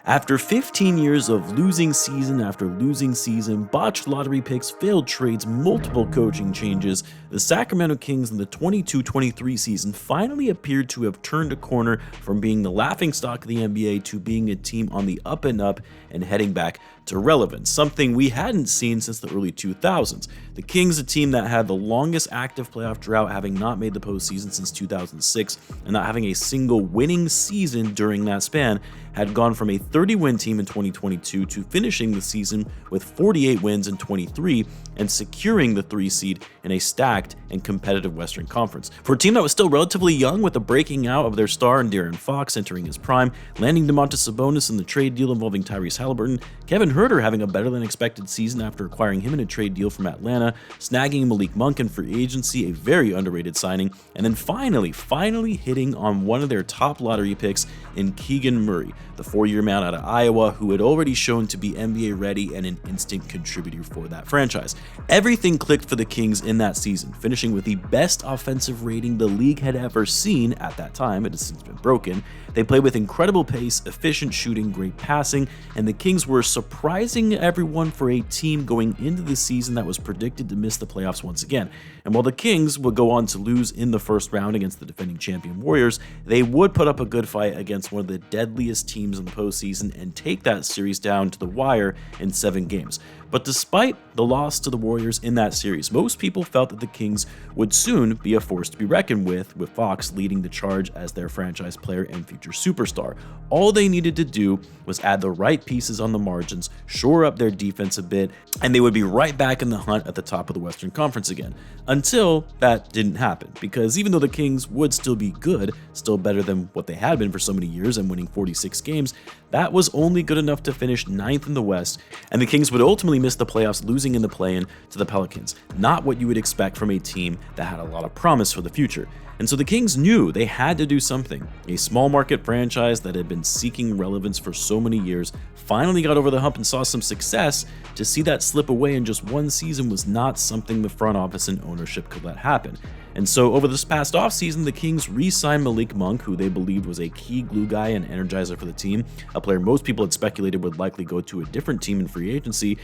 After 15 years of losing season after losing season, botched lottery picks, failed trades, multiple coaching changes, the Sacramento Kings in the 22-23 season finally appeared to have turned a corner from being the laughingstock of the NBA to being a team on the up and up and heading back to relevance, something we hadn't seen since the early 2000s. The Kings, a team that had the longest active playoff drought, having not made the postseason since 2006 and not having a single winning season during that span, had gone from a 30-win team in 2022 to finishing the season with 48 wins in 23 and securing the 3 seed in a stacked and competitive Western Conference. For a team that was still relatively young, with the breaking out of their star in De'Aaron Fox entering his prime, landing Domantas Sabonis in the trade deal involving Tyrese Halliburton, Kevin Huerter having a better than expected season after acquiring him in a trade deal from Atlanta, snagging Malik Monk in free agency, a very underrated signing, and then finally hitting on one of their top lottery picks in Keegan Murray, the 4-year man out of Iowa who had already shown to be NBA ready and an instant contributor for that franchise. Everything clicked for the Kings in that season, finishing with the best offensive rating the league had ever seen at that time. It has since been broken. They played with incredible pace, efficient shooting, great passing, and the Kings were surprising everyone for a team going into the season that was predicted to miss the playoffs once again. And while the Kings would go on to lose in the first round against the defending champion Warriors, they would put up a good fight against one of the deadliest teams in the postseason and take that series down to the wire in 7 games. But despite the loss to the Warriors in that series, most people felt that the Kings would soon be a force to be reckoned with Fox leading the charge as their franchise player and future superstar. All they needed to do was add the right pieces on the margins, shore up their defense a bit, and they would be right back in the hunt at the top of the Western Conference again. Until that didn't happen, because even though the Kings would still be good, still better than what they had been for so many years and winning 46 games, that was only good enough to finish 9th in the West, and the Kings would ultimately miss the playoffs, losing in the play-in to the Pelicans. Not what you would expect from a team that had a lot of promise for the future. And so the Kings knew they had to do something. A small market franchise that had been seeking relevance for so many years finally got over the hump and saw some success. To see that slip away in just one season was not something the front office and ownership could let happen. And so over this past offseason, the Kings re-signed Malik Monk, who they believed was a key glue guy and energizer for the team, a player most people had speculated would likely go to a different team in free agency.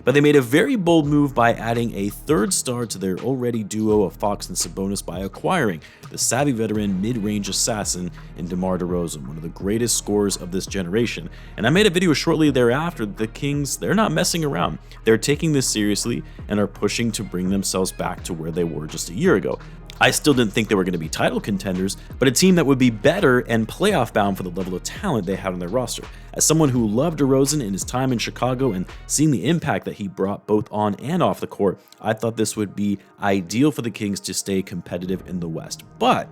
But they made a very bold move by adding a third star to their already duo of Fox and Sabonis by acquiring the savvy veteran mid-range assassin in DeMar DeRozan, one of the greatest scorers of this generation. And I made a video shortly thereafter. The Kings, they're not messing around. They're taking this seriously and are pushing to bring themselves back to where they were just a year ago. I still didn't think they were going to be title contenders, but a team that would be better and playoff bound for the level of talent they had on their roster. As someone who loved DeRozan in his time in Chicago and seeing the impact that he brought both on and off the court, I thought this would be ideal for the Kings to stay competitive in the West. But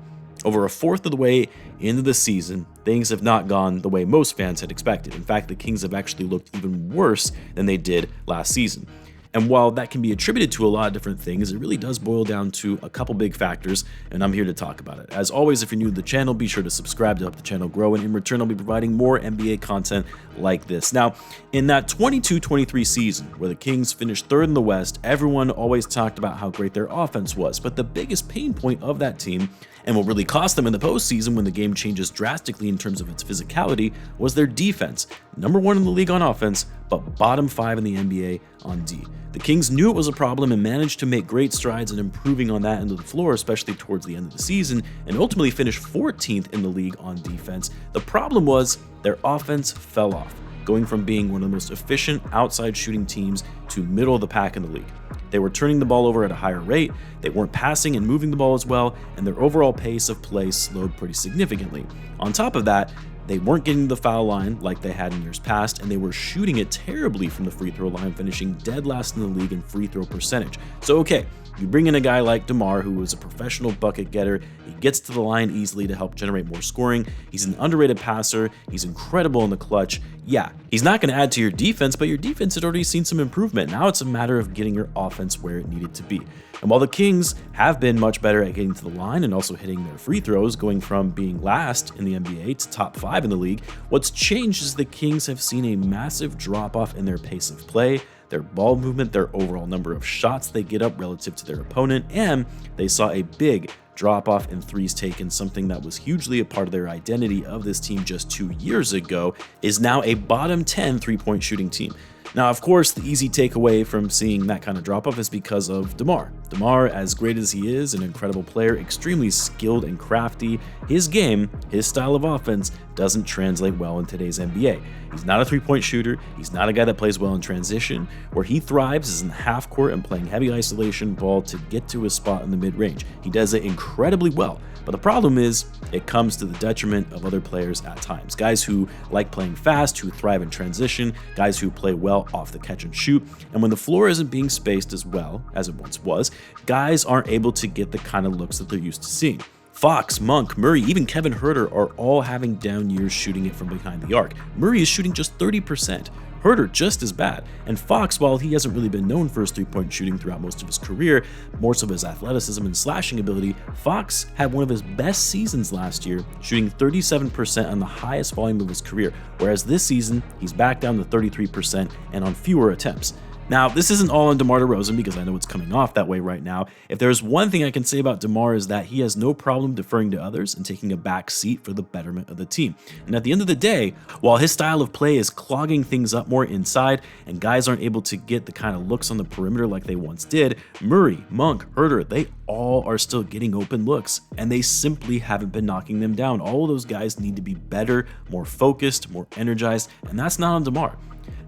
over a fourth of the way into the season, things have not gone the way most fans had expected. In fact, the Kings have actually looked even worse than they did last season. And while that can be attributed to a lot of different things, it really does boil down to a couple big factors, and I'm here to talk about it. As always, if you're new to the channel, be sure to subscribe to help the channel grow, and in return, I'll be providing more NBA content like this. Now, in that 22-23 season, where the Kings finished 3rd in the West, everyone always talked about how great their offense was, but the biggest pain point of that team, and what really cost them in the postseason when the game changes drastically in terms of its physicality, was their defense. Number 1 in the league on offense, but bottom 5 in the NBA on D. The Kings knew it was a problem and managed to make great strides in improving on that end of the floor, especially towards the end of the season, and ultimately finished 14th in the league on defense. The problem was their offense fell off, going from being one of the most efficient outside shooting teams to middle of the pack in the league. They were turning the ball over at a higher rate, they weren't passing and moving the ball as well, and their overall pace of play slowed pretty significantly. On top of that, they weren't getting the foul line like they had in years past, and they were shooting it terribly from the free throw line, finishing dead last in the league in free throw percentage. So okay, you bring in a guy like DeMar, who is a professional bucket getter. He gets to the line easily to help generate more scoring. He's an underrated passer. He's incredible in the clutch. Yeah, he's not going to add to your defense, but your defense had already seen some improvement. Now it's a matter of getting your offense where it needed to be. And while the Kings have been much better at getting to the line and also hitting their free throws, going from being last in the NBA to top 5 in the league, what's changed is the Kings have seen a massive drop-off in their pace of play, their ball movement, their overall number of shots they get up relative to their opponent, and they saw a big drop-off in threes taken, something that was hugely a part of their identity of this team just 2 years ago, is now a bottom 10 three-point shooting team. Now, of course, the easy takeaway from seeing that kind of drop-off is because of DeMar. DeMar, as great as he is, an incredible player, extremely skilled and crafty, his game, his style of offense, doesn't translate well in today's NBA. He's not a three-point shooter. He's not a guy that plays well in transition. Where he thrives is in the half court and playing heavy isolation ball to get to his spot in the mid-range. He does it incredibly well. But the problem is, it comes to the detriment of other players at times. Guys who like playing fast, who thrive in transition, guys who play well off the catch and shoot. And when the floor isn't being spaced as well as it once was, guys aren't able to get the kind of looks that they're used to seeing. Fox, Monk, Murray, even Kevin Huerter are all having down years shooting it from behind the arc. Murray is shooting just 30%. Huerter just as bad. And Fox, while he hasn't really been known for his three-point shooting throughout most of his career, more so his athleticism and slashing ability, Fox had one of his best seasons last year, shooting 37% on the highest volume of his career, whereas this season, he's back down to 33% and on fewer attempts. Now, this isn't all on DeMar DeRozan because I know it's coming off that way right now. If there's one thing I can say about DeMar is that he has no problem deferring to others and taking a back seat for the betterment of the team. And at the end of the day, while his style of play is clogging things up more inside and guys aren't able to get the kind of looks on the perimeter like they once did, Murray, Monk, Huerter, they all are still getting open looks and they simply haven't been knocking them down. All of those guys need to be better, more focused, more energized, and that's not on DeMar.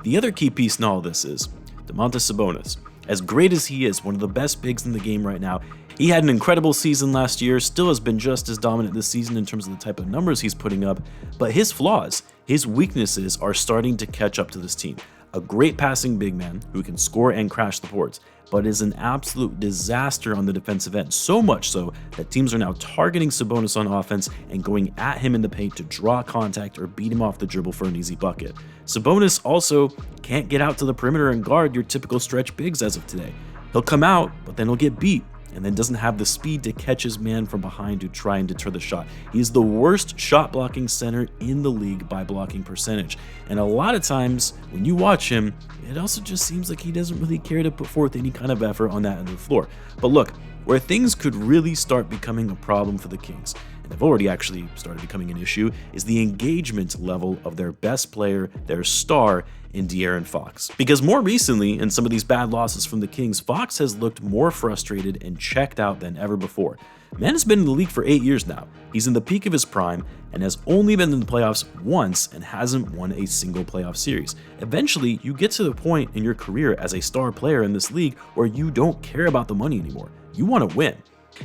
The other key piece in all of this is Domantas Sabonis. As great as he is, one of the best bigs in the game right now, he had an incredible season last year, still has been just as dominant this season in terms of the type of numbers he's putting up, but his flaws, his weaknesses are starting to catch up to this team. A great passing big man who can score and crash the boards, but is an absolute disaster on the defensive end, so much so that teams are now targeting Sabonis on offense and going at him in the paint to draw contact or beat him off the dribble for an easy bucket. Sabonis also can't get out to the perimeter and guard your typical stretch bigs as of today. He'll come out, but then he'll get beat, and then doesn't have the speed to catch his man from behind to try and deter the shot. He's the worst shot blocking center in the league by blocking percentage. And a lot of times when you watch him, it also just seems like he doesn't really care to put forth any kind of effort on that end of the floor. But look, where things could really start becoming a problem for the Kings, and have already actually started becoming an issue, is the engagement level of their best player, their star, in De'Aaron Fox. Because more recently, in some of these bad losses from the Kings, Fox has looked more frustrated and checked out than ever before. Man has been in the league for 8 years now. He's in the peak of his prime and has only been in the playoffs once and hasn't won a single playoff series. Eventually, you get to the point in your career as a star player in this league where you don't care about the money anymore. You want to win.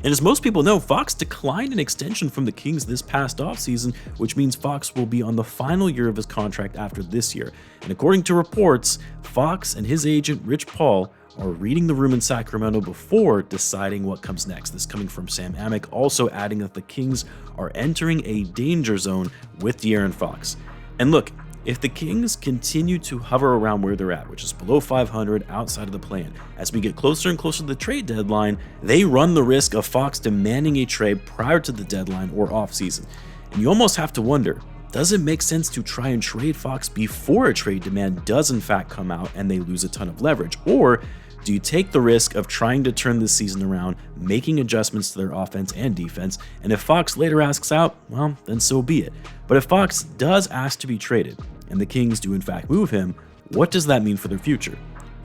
And as most people know, Fox declined an extension from the Kings this past offseason, which means Fox will be on the final year of his contract after this year. And according to reports, Fox and his agent, Rich Paul, are reading the room in Sacramento before deciding what comes next. This coming from Sam Amick, also adding that the Kings are entering a danger zone with De'Aaron Fox. And look, if the Kings continue to hover around where they're at, which is below 500 outside of the play-in, as we get closer and closer to the trade deadline, they run the risk of Fox demanding a trade prior to the deadline or offseason. And you almost have to wonder, does it make sense to try and trade Fox before a trade demand does in fact come out and they lose a ton of leverage? Or do you take the risk of trying to turn this season around, making adjustments to their offense and defense, and if Fox later asks out, well, then so be it. But if Fox does ask to be traded, and the Kings do in fact move him, what does that mean for their future?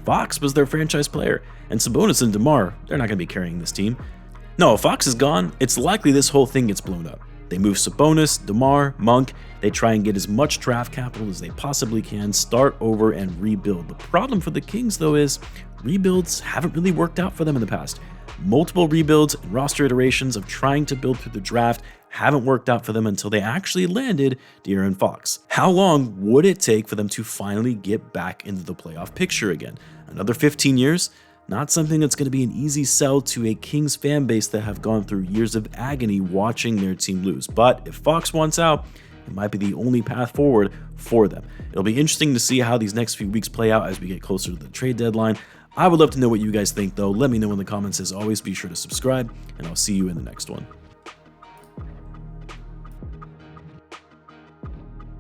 Fox was their franchise player, and Sabonis and DeMar, they're not going to be carrying this team. No, if Fox is gone, it's likely this whole thing gets blown up. They move Sabonis, DeMar, Monk, they try and get as much draft capital as they possibly can, start over and rebuild. The problem for the Kings though is rebuilds haven't really worked out for them in the past. Multiple rebuilds and roster iterations of trying to build through the draft haven't worked out for them until they actually landed De'Aaron Fox. How long would it take for them to finally get back into the playoff picture again? Another 15 years? Not something that's going to be an easy sell to a Kings fan base that have gone through years of agony watching their team lose. But if Fox wants out, it might be the only path forward for them. It'll be interesting to see how these next few weeks play out as we get closer to the trade deadline. I would love to know what you guys think though. Let me know in the comments. As always, be sure to subscribe, and I'll see you in the next one.